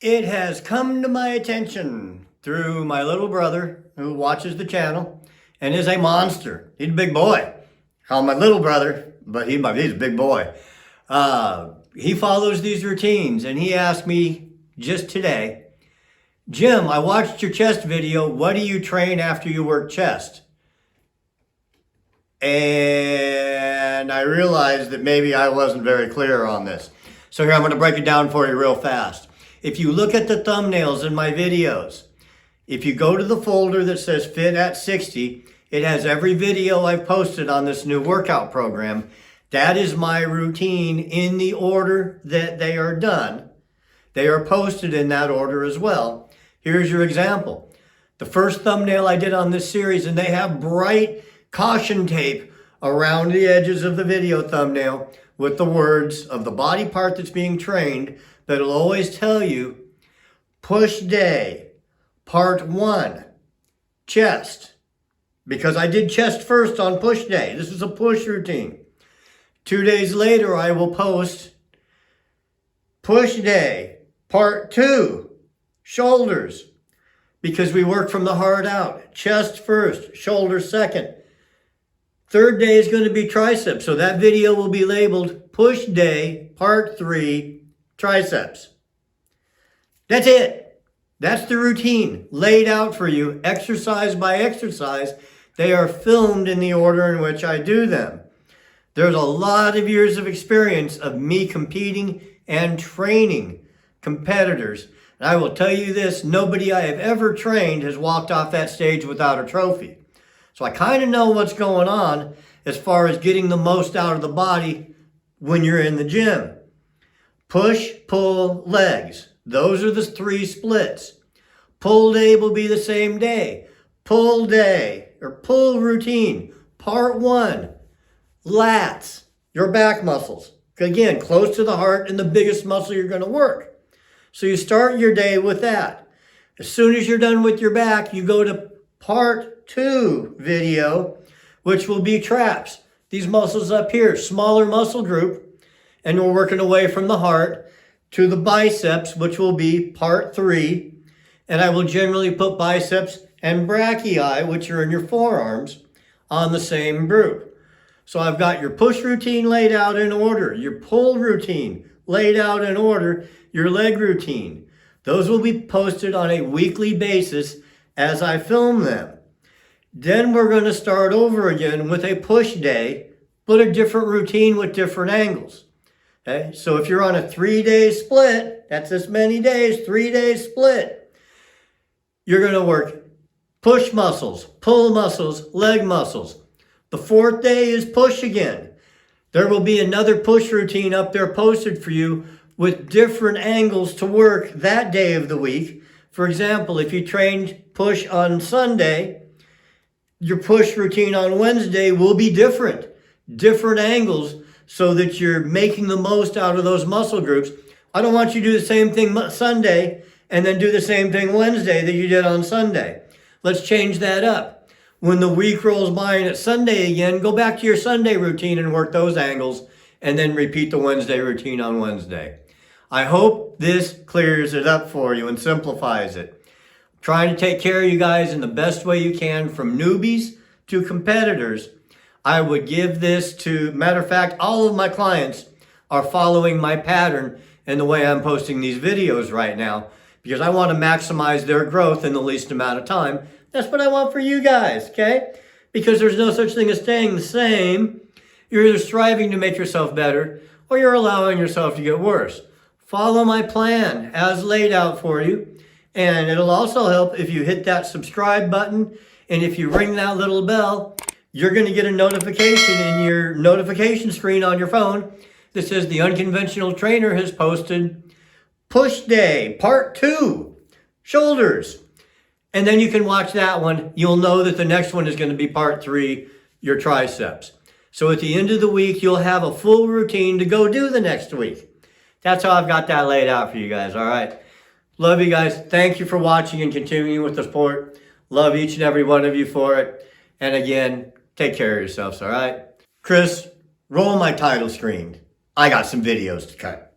It has come to my attention through my little brother who watches the channel and is a monster. He's a big boy. Call him my little brother, but he's a big boy. He follows these routines and he asked me just today, Jim, I watched your chest video. What do you train after you work chest? And I realized that maybe I wasn't very clear on this. So here, I'm going to break it down for you real fast. If you look at the thumbnails in my videos, if you go to the folder that says Fit at 60, it has every video I've posted on this new workout program. That is my routine in the order that they are done. They are posted in that order as well. Here's your example. The first thumbnail I did on this series, and they have bright caution tape around the edges of the video thumbnail with the words of the body part that's being trained that'll always tell you, push day, part 1, chest. Because I did chest first on push day. This is a push routine. 2 days later, I will post push day, part 2, shoulders. Because we work from the heart out. Chest first, shoulders second. Third day is going to be triceps. So that video will be labeled push day, part 3, triceps. That's it. That's the routine laid out for you, exercise by exercise. They are filmed in the order in which I do them. There's a lot of years of experience of me competing and training competitors. And I will tell you this, nobody I have ever trained has walked off that stage without a trophy. So I kind of know what's going on as far as getting the most out of the body when you're in the gym. Push, pull, legs. Those are the 3 splits. Pull day will be the same day. Pull day or pull routine. Part 1, lats, your back muscles. Again, close to the heart and the biggest muscle you're going to work. So you start your day with that. As soon as you're done with your back, you go to part 2 video, which will be traps. These muscles up here, smaller muscle group, and we're working away from the heart to the biceps, which will be part 3. And I will generally put biceps and brachii, which are in your forearms, on the same group. So I've got your push routine laid out in order, your pull routine laid out in order, your leg routine. Those will be posted on a weekly basis as I film them. Then we're going to start over again with a push day, but a different routine with different angles. Okay? So if you're on a 3-day split, that's this many days, 3-day split, you're going to work push muscles, pull muscles, leg muscles. The 4th day is push again. There will be another push routine up there posted for you with different angles to work that day of the week. For example, if you trained push on Sunday, your push routine on Wednesday will be different angles so that you're making the most out of those muscle groups. I don't want you to do the same thing Sunday and then do the same thing Wednesday that you did on Sunday. Let's change that up. When the week rolls by and it's Sunday again, go back to your Sunday routine and work those angles and then repeat the Wednesday routine on Wednesday. I hope this clears it up for you and simplifies it. Trying to take care of you guys in the best way you can, from newbies to competitors. I would give this to, matter of fact, all of my clients are following my pattern in the way I'm posting these videos right now, because I want to maximize their growth in the least amount of time. That's what I want for you guys, okay? Because there's no such thing as staying the same. You're either striving to make yourself better or you're allowing yourself to get worse. Follow my plan as laid out for you. And it'll also help if you hit that subscribe button. And if you ring that little bell, you're going to get a notification in your notification screen on your phone that says the Unconventional Trainer has posted push day, part 2, shoulders. And then you can watch that one. You'll know that the next one is going to be part 3, your triceps. So at the end of the week, you'll have a full routine to go do the next week. That's how I've got that laid out for you guys, all right? Love you guys. Thank you for watching and continuing with the sport. Love each and every one of you for it. And again, take care of yourselves, all right? Chris, roll my title screen. I got some videos to cut.